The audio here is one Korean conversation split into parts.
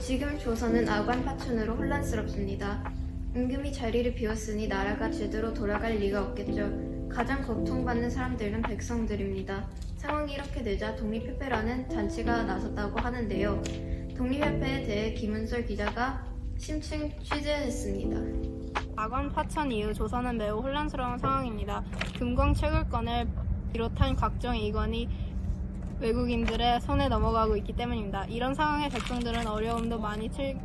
지금 조선은 아관 파춘으로 혼란스럽습니다. 임금이 자리를 비웠으니 나라가 제대로 돌아갈 리가 없겠죠. 가장 고통받는 사람들은 백성들입니다. 상황이 이렇게 되자 독립협회라는 잔치가 나섰다고 하는데요. 독립협회에 대해 김은솔 기자가 심층 취재했습니다. 아관 파천 이후 조선은 매우 혼란스러운 상황입니다. 금광 채굴권을 비롯한 각종 이권이 외국인들의 손에 넘어가고 있기 때문입니다. 이런 상황에 백성들은 어려움도 많이 칠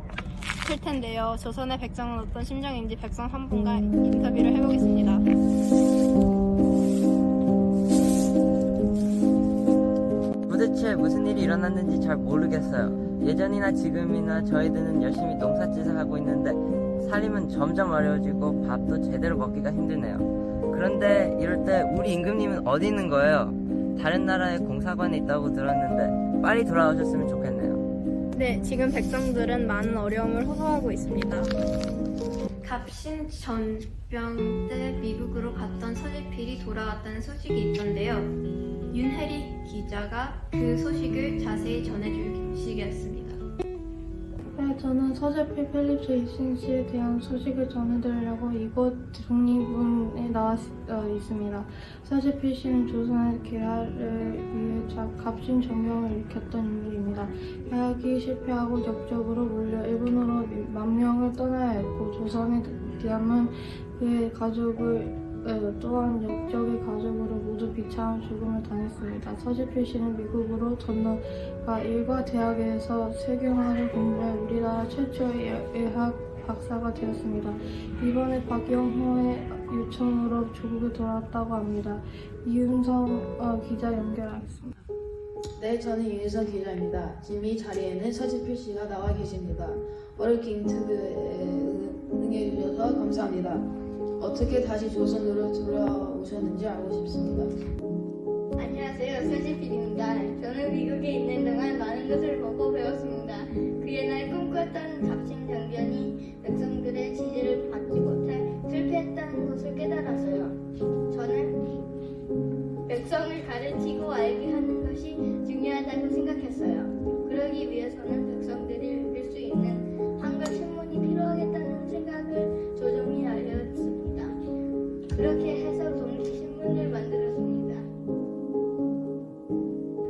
텐데요. 조선의 백성은 어떤 심정인지 백성 한 분과 인터뷰를 해보겠습니다. 도대체 무슨 일이 일어났는지 잘 모르겠어요. 예전이나 지금이나 저희들은 열심히 농사짓을 하고 있는데 살림은 점점 어려워지고 밥도 제대로 먹기가 힘드네요. 그런데 이럴 때 우리 임금님은 어디 있는 거예요? 다른 나라에 공사관에 있다고 들었는데 빨리 돌아오셨으면 좋겠네요. 네, 지금 백성들은 많은 어려움을 호소하고 있습니다. 갑신 전병 때 미국으로 갔던 서재필이 돌아왔다는 소식이 있던데요. 윤혜리 기자가 그 소식을 자세히 전해주시겠습니다. 네, 저는 서재필 필립스 2세에 대한 소식을 전해드리려고 이곳 독립문에 나와 있습니다. 서재필 씨는 조선의 계약을 위해 갑신 전병을 일으켰던 인물입니다. 계약이 실패하고 적적으로 몰려 일본으로 만 명을 떠나야 했고 조선에 남은 그의 가족을 또한 역적의 가족으로 모두 비참한 죽음을 당했습니다. 서재필 씨는 미국으로 건너가 일과 대학에서 세경학을 공부해 우리나라 최초의 의학 박사가 되었습니다. 이번에 박영호의 요청으로 조국에 돌아왔다고 합니다. 이윤성 기자 연결하겠습니다. 네, 저는 윤희선 기자입니다. 지금 이 자리에는 서재필 씨가 나와 계십니다. 워킹 인터뷰에 응해주셔서 감사합니다. 어떻게 다시 조선으로 돌아오셨는지 알고 싶습니다. 안녕하세요. 서재필입니다. 저는 미국에 있는 동안 많은 것을 보고 배웠습니다. 그의 날 꿈꾸었던 갑신 정변이 백성들의 지지를 받지 못해 실패했다는 것을 깨달았어요. 저는 백성을 가르치고 알게 하는 것이 중요하다고 생각했어요. 그러기 위해서는 백성들이 읽을 수 있는 한글 신문이 필요하겠다는 생각을 조정이 알렸습니다. 그렇게 해서 독립신문을 만들었습니다.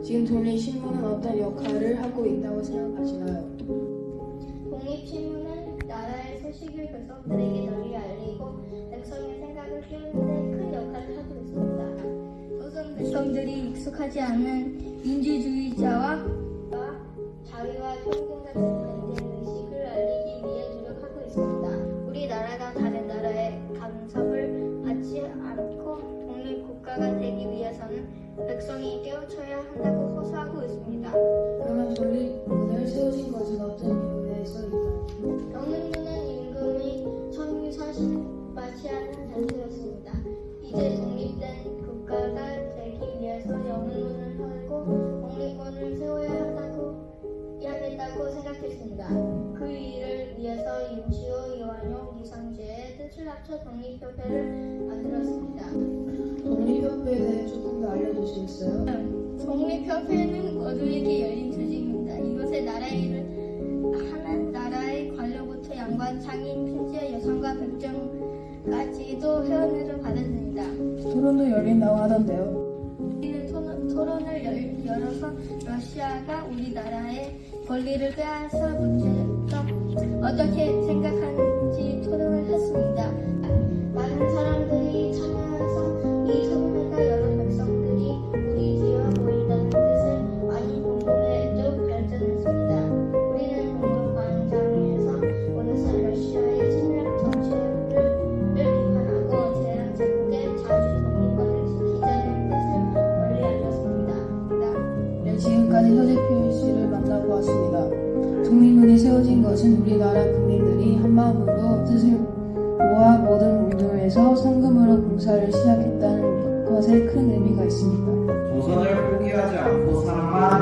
지금 독립신문은 어떤 역할을 하고 있다고 생각하시나요? 독립신문은 나라의 소식을 백성들에게 널리 알리고 백성의 생각을 키우는데 큰 역할을 하고 있습니다. 조선 백성들이 익숙하지 않은 민주주의자와 자유와 평등 같은 문제의 의식을 알리기 위해 노력하고 있습니다. 우리나라가 다른 나라의 간섭을 받지 않고 독립국가가 되기 위해서는 백성이 깨우쳐야 한다고 호소하고 있습니다. 그러면 독립문을 세우신 것은 어떤 이유에서일까요? 독립문은 임금이 천유 사실 마치하는 잔치였습니다. 이제 독립된 국가가 되기 위해서 영문을 하고 독립문을 세워야 하겠다고 생각했습니다. 그 일을 위해서 임시호, 이완용, 이상재의 뜻을 합쳐 독립협회를 만들었습니다. 독립협회에 대해 조금 더 알려주시겠어요? 독립협회는 모두에게 열린 조직입니다. 이곳에 나라 일을 하는 나라의 관료부터 양관, 상인, 필지의 여성과 백정까지도 회원으로 받았습니다. 토론도 열린다고 하던데요. 우리는 토론을 열어서 러시아가 우리나라의 권리를 빼앗아 문제점 어떻게 생각하는지 토론을 했습니다. 많은 사람들이 참여해서 이 토론회가 여러 백성들이 우리 뒤에 모인다는 뜻을 많이 공부해도 발전했습니다. 우리는 공동광장에서 어느새 러시아의 침략 정치를 비판하고 대량 제국의 자주 독립권을 지키자는 뜻을 널리 알렸습니다. 네, 지금까지 서재필 씨를 만나고 왔습니다. 독립문이 세워진 것은 우리나라 국민들이 한마음으로 뜻을 모아 모든 운동을 해서 성금으로 공사를 시작했다는 것에 큰 의미가 있습니다. 조선을 포기하지 않고 사랑하는